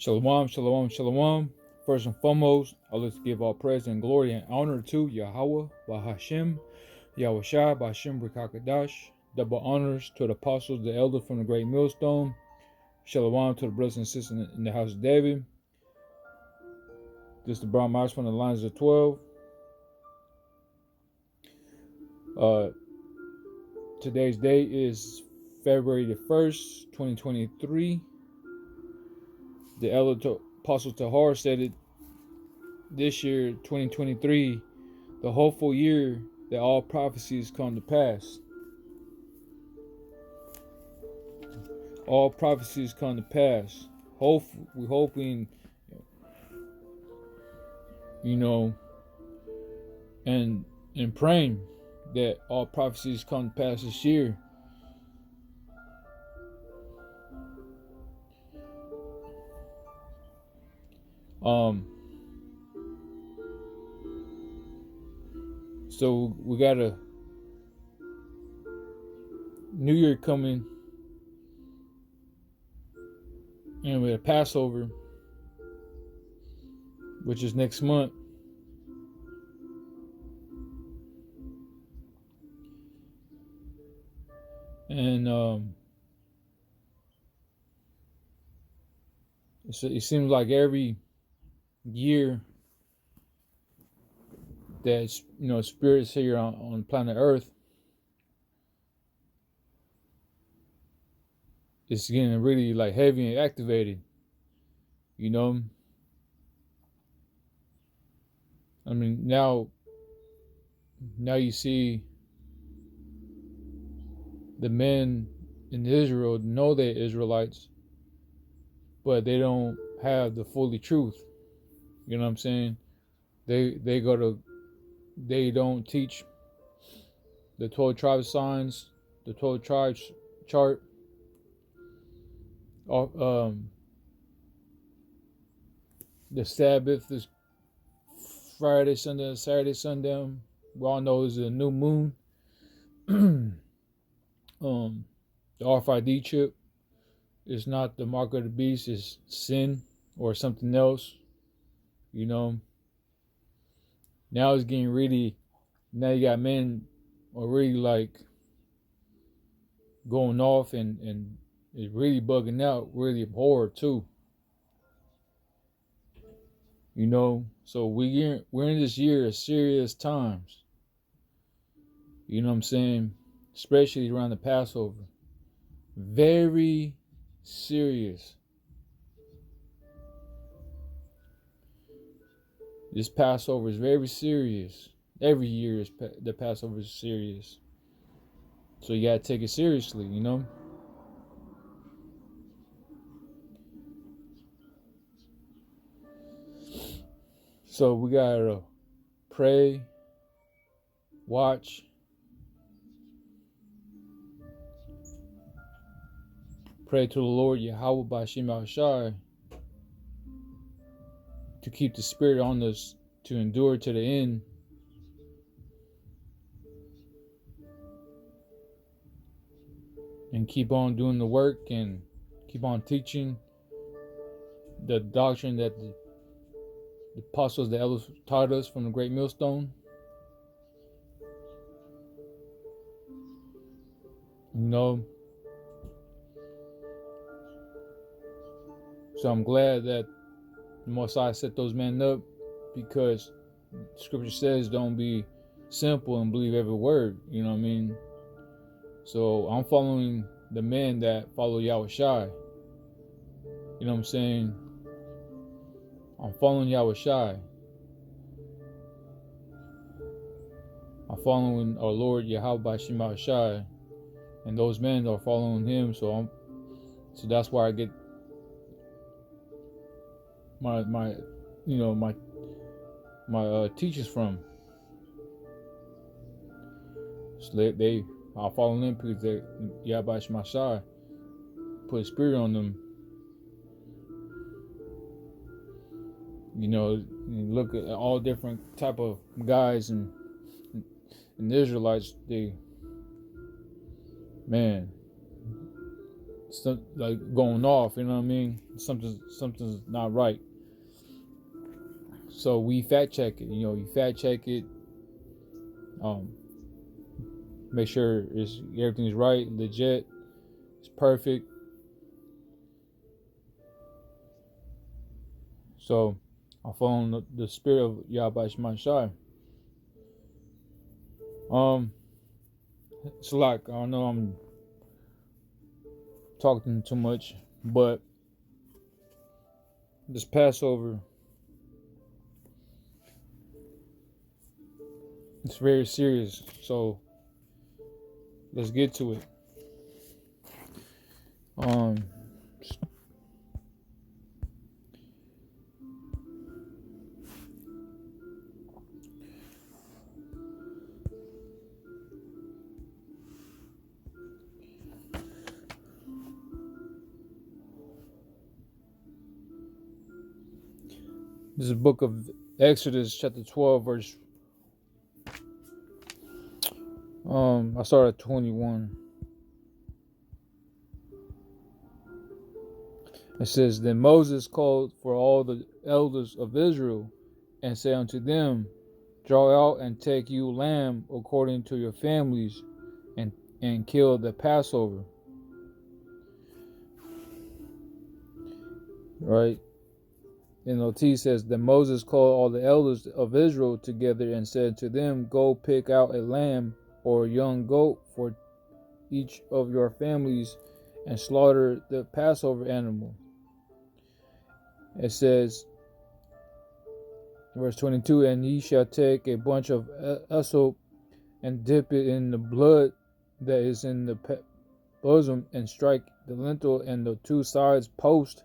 Shalom, shalom, shalom. First and foremost, I let's give all praise and glory and honor to Yahweh, Bahashem, Yahweh Shai, Bahashem Rekakadash. Double honors to the apostles, the elders from the great millstone. Shalom to the brothers and sisters in the house of David. This is the Brown Mouse from the lines of 12. Today's date is February the 1st, 2023. The elder Apostle Tahar said it this year, 2023, the hopeful year that all prophecies come to pass. All prophecies come to pass. We're hoping, and praying that all prophecies come to pass this year. So we got a New Year coming, and we have Passover, which is next month. And it seems like every year that spirits here on planet Earth, it's getting really like heavy and activated. I mean, now you see the men in Israel know they're Israelites, but they don't have the fully truth. You know what I'm saying? They don't teach the 12 tribe signs, the 12 tribes chart. The Sabbath is Friday, Sunday, Saturday, sundown. We all know it's a new moon. The RFID chip is not the mark of the beast, it's sin or something else. Now it's getting really, now you got men already like going off and it's really bugging out, really abhorrent too. So we're in this year of serious times. You know what I'm saying? Especially around the Passover. Very serious. This Passover is very serious. Every year the Passover is serious. So you gotta take it seriously, So we gotta pray, watch, pray to the Lord Yahweh B'Shem Al-Shai to keep the spirit on us to endure to the end. And keep on doing the work and keep on teaching the doctrine that the apostles, the elders taught us from the great millstone. So I'm glad that the Most High set those men up, because Scripture says don't be simple and believe every word. You know what I mean? So I'm following the men that follow Yahweh Shai. You know what I'm saying? I'm following Yahweh Shai. I'm following our Lord Yahweh B'Shem Shai, and those men are following him. So that's where I get my teachers from. So I'll follow them because Yahweh B'Shem Shai put a spirit on them. Look at all different type of guys and the Israelites. like going off. You know what I mean? Something's not right. So we fact check it. You know, you fact check it. Make sure everything's right, legit, it's perfect. So I follow the spirit of Yahweh Shema Shai. It's like, I don't know, I'm talking too much, but this Passover, it's very serious. So let's get to it. This is the book of Exodus, chapter 12, verse. I started at 21. It says, Then Moses called for all the elders of Israel, and said unto them, Draw out and take you lamb according to your families, and kill the Passover. Right? NLT says, Then Moses called all the elders of Israel together and said to them, Go pick out a lamb or a young goat for each of your families, and slaughter the Passover animal. It says, verse 22, And ye shall take a bunch of hyssop and dip it in the blood that is in the bosom, and strike the lintel and the two sides posts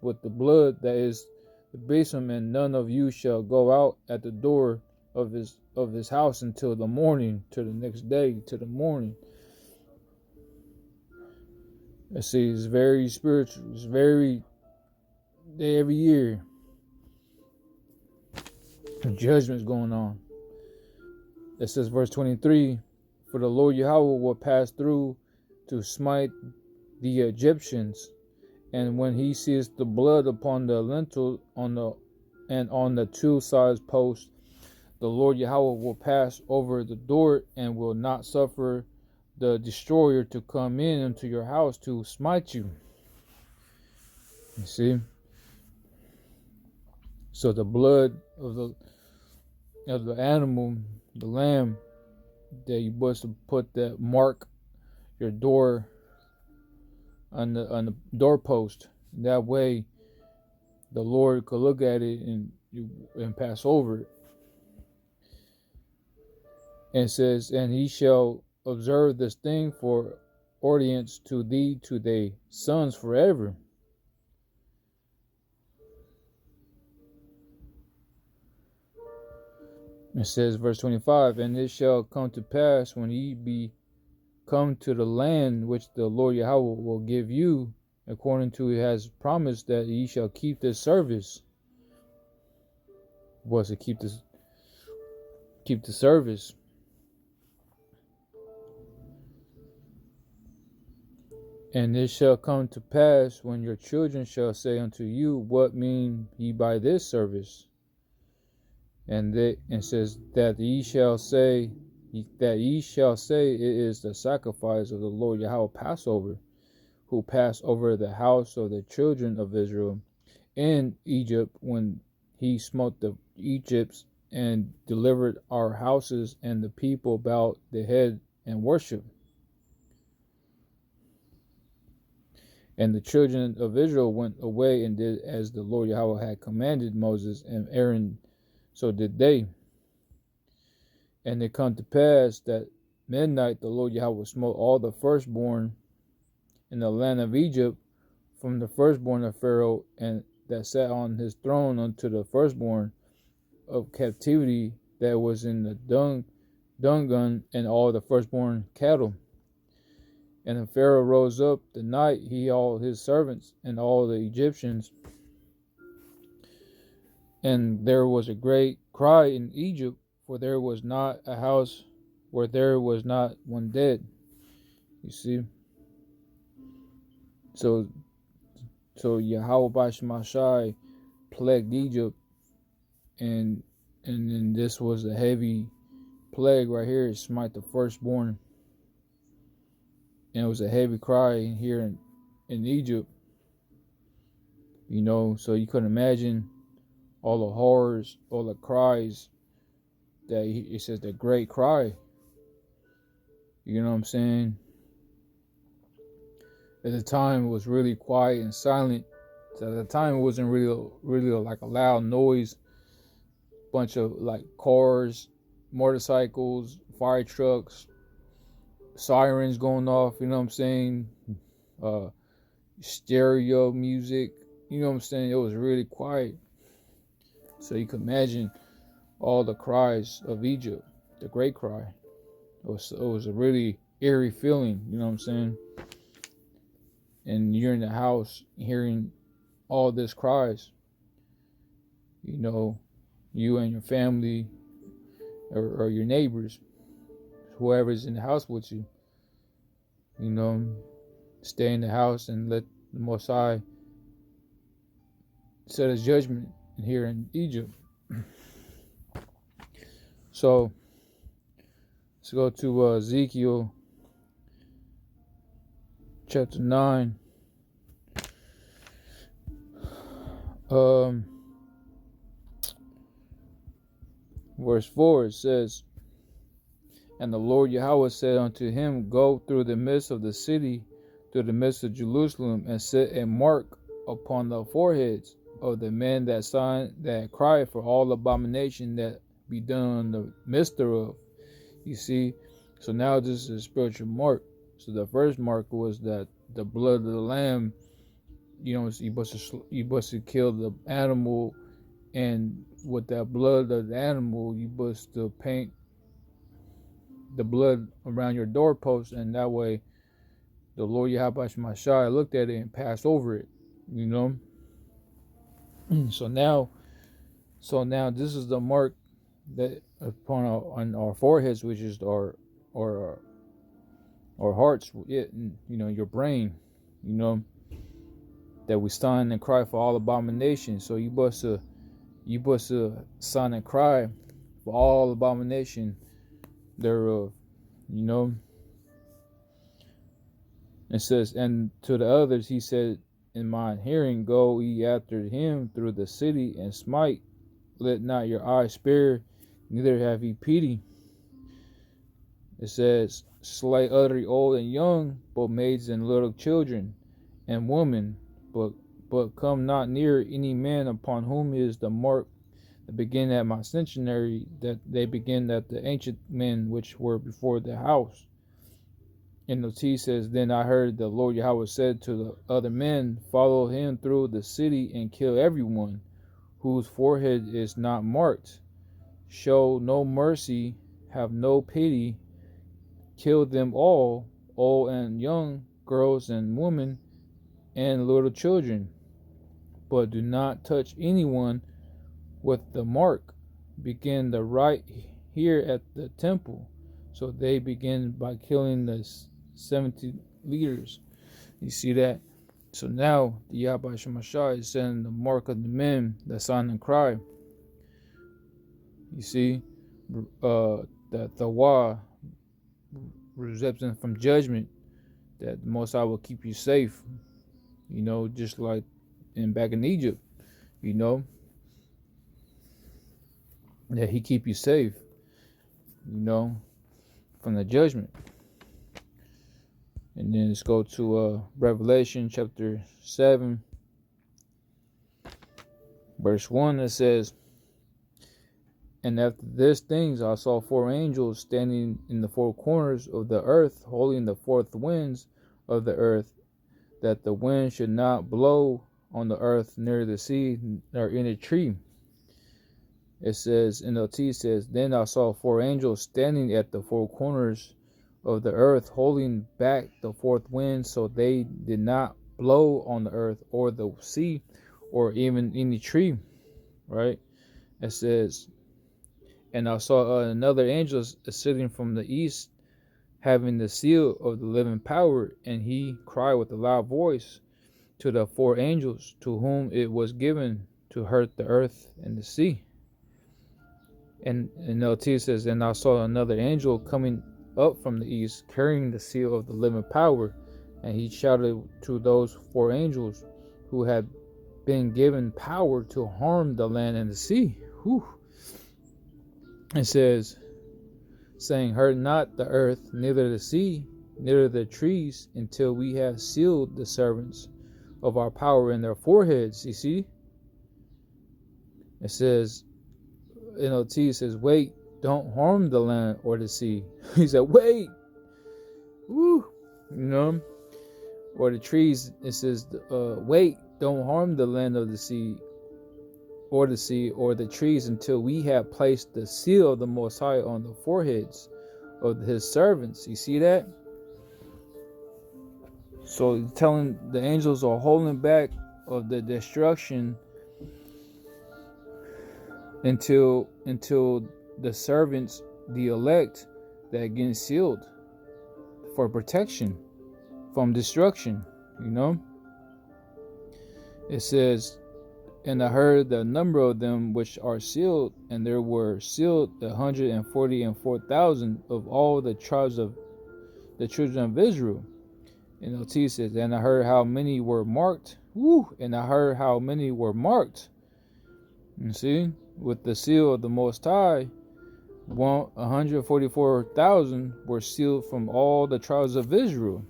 with the blood that is the bosom, and none of you shall go out at the door of his house until the morning, to the next day, to the morning. I see, it's very spiritual. It's very every year. Judgment's going on. It says, verse 23, For the Lord Yahweh will pass through to smite the Egyptians, and when he sees the blood upon the lintel on the two sides posts, the Lord Yahweh will pass over the door and will not suffer the destroyer to come in into your house to smite you. You see? So the blood of the animal, the lamb, that you supposed to put that mark your door on the doorpost. That way the Lord could look at it and pass over it. And it says, And he shall observe this thing for ordinance to thee, to thy sons forever. It says, verse 25, And it shall come to pass when ye be come to the land which the Lord Yahweh will give you, according to he has promised, that ye shall keep this service. Was to keep the service. And it shall come to pass when your children shall say unto you, What mean ye by this service? And it says that ye shall say it is the sacrifice of the Lord Yahweh Passover, who passed over the house of the children of Israel in Egypt, when he smote the Egypts and delivered our houses, and the people bowed their head and worship. And the children of Israel went away and did as the Lord Yahweh had commanded Moses and Aaron, so did they. And it come to pass that midnight the Lord Yahweh smote all the firstborn in the land of Egypt, from the firstborn of Pharaoh, and that sat on his throne, unto the firstborn of captivity that was in the dungun, and all the firstborn cattle. And the Pharaoh rose up the night, he, all his servants, and all the Egyptians. And there was a great cry in Egypt, for there was not a house where there was not one dead. You see? So Yahweh Bashmashai plagued Egypt, and then this was a heavy plague right here. It smite the firstborn, and it was a heavy cry here in Egypt. So you couldn't imagine all the horrors, all the cries that it says the great cry. You know what I'm saying? At the time, it was really quiet and silent. So at the time, it wasn't really like a loud noise. Bunch of like cars, motorcycles, fire trucks, sirens going off. You know what I'm saying? Stereo music. You know what I'm saying? It was really quiet. So you can imagine all the cries of Egypt, the great cry. It was a really eerie feeling. You know what I'm saying? And you're in the house hearing all this cries. You and your family or your neighbors, whoever's in the house with you, stay in the house and let the Most High set His judgment here in Egypt. So let's go to Ezekiel chapter 9. Verse 4, it says, "And the Lord Yahweh said unto him, Go through the midst of the city, through the midst of Jerusalem, and set a mark upon the foreheads of the men that cry for all abomination that be done in the midst thereof." You see, so now this is a spiritual mark. So the first mark was that the blood of the lamb, you supposed to kill the animal, and with that blood of the animal, you supposed to paint the blood around your doorpost, and that way the Lord Yahweh Shemashai looked at it and passed over it. So now this is the mark that upon on our foreheads, which is our hearts, your brain, that we sign and cry for all abomination. So you supposed to sign and cry for all abomination thereof. It says, "And to the others he said in mine hearing, Go ye after him through the city, and smite. Let not your eye spare, neither have ye pity." It says, "Slay utterly old and young, both maids and little children, and women, but come not near any man upon whom is the mark that begin at my sanctuary, that they begin at the ancient men which were before the house." And the T says, "Then I heard the Lord Yahweh said to the other men, Follow him through the city and kill everyone whose forehead is not marked. Show no mercy, have no pity, kill them all, old and young, girls and women, and little children. But do not touch anyone with the mark. Begin the right here at the temple." So they begin by killing the 70 leaders. You see that? So now the Yahweh Shemashai is sending the mark of the men that sign and cry. You see, that the Wa reception from judgment, that the Most High will keep you safe. Just like back in Egypt, that He keep you safe, from the judgment. And then let's go to Revelation chapter 7, verse 1. That says, "And after these things I saw 4 angels standing in the 4 corners of the earth, holding the 4 winds of the earth, that the wind should not blow on the earth, near the sea, nor any tree." It says, NLT says, "Then I saw 4 angels standing at the 4 corners of the earth, holding back the 4th wind, so they did not blow on the earth or the sea or even any tree." Right? It says, "And I saw another angel sitting from the east, having the seal of the living power, and he cried with a loud voice to the 4 angels to whom it was given to hurt the earth and the sea. And LT says, and I saw another angel coming up from the east, carrying the seal of the living power, and he shouted to those 4 angels who had been given power to harm the land and the sea. Whew. It says, saying, hurt not the earth, neither the sea, neither the trees, until we have sealed the servants of our power in their foreheads. You see? It says, NLT says, wait, don't harm the land or the sea. He said, wait. Woo. You know? Or the trees, it says, wait, don't harm the land of the sea or the trees until we have placed the seal of the Most High on the foreheads of his servants. You see that? So telling the angels are holding back of the destruction until the servants, the elect, that get sealed for protection from destruction. You know? It says, and I heard the number of them which are sealed, and there were sealed 144,000 of all the tribes of the children of Israel. And LT says, and I heard how many were marked. Woo! And I heard how many were marked. You see, with the seal of the Most High, 144,000 were sealed from all the tribes of Israel.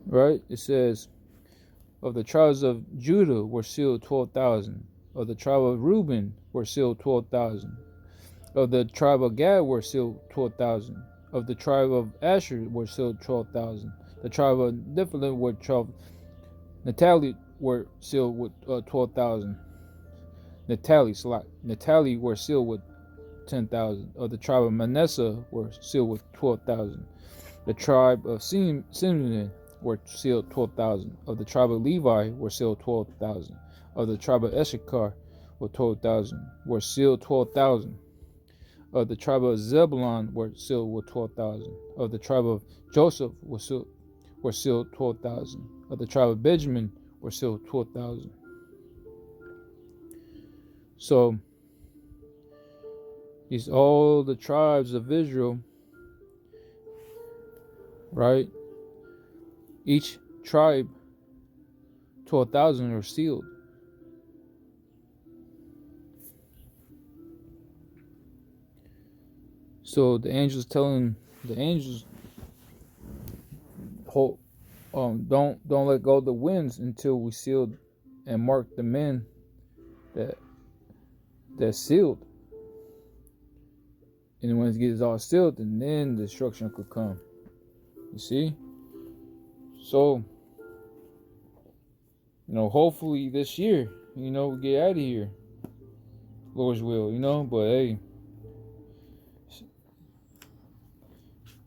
Right? It says, of the tribes of Judah were sealed 12,000. Of the tribe of Reuben were sealed 12,000. Of the tribe of Gad were sealed 12,000. Of the tribe of Asher were sealed 12,000. The tribe of Nephilim were 12. Naphtali were sealed with 12,000. Naphtali were sealed with 10,000. Of the tribe of Manasseh were sealed with 12,000. The tribe of Simeon were sealed 12,000. Of the tribe of Levi were sealed 12,000. Of the tribe of Issachar were 12,000. Were sealed 12,000. Of the tribe of Zebulun were sealed with 12,000. Of the tribe of Joseph were sealed 12,000. Of the tribe of Benjamin were sealed 12,000. So these all the tribes of Israel, right? Each tribe, 12,000 are sealed. So the angels telling the angels, don't let go of the winds until we sealed and mark the men that's sealed. And when it gets all sealed, and then destruction could come. You see? So, hopefully this year, we get out of here. Lord's will, but hey,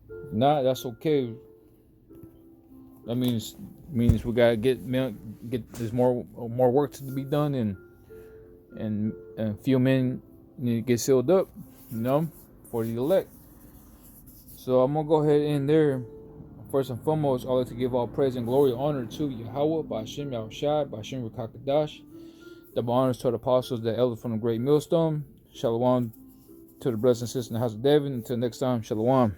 if not, that's okay. That means we gotta get there's more work to be done, and few men need to get sealed up, for the elect. So I'm gonna go ahead and there. First and foremost, I'd like to give all praise and glory and honor to Yahweh, Ba'ashem Yahushai, Ba'ashem Rekakadash. Double honors to the apostles, the elders from the great millstone. Shalom to the brothers and sisters in the house of David. Until next time, shalom.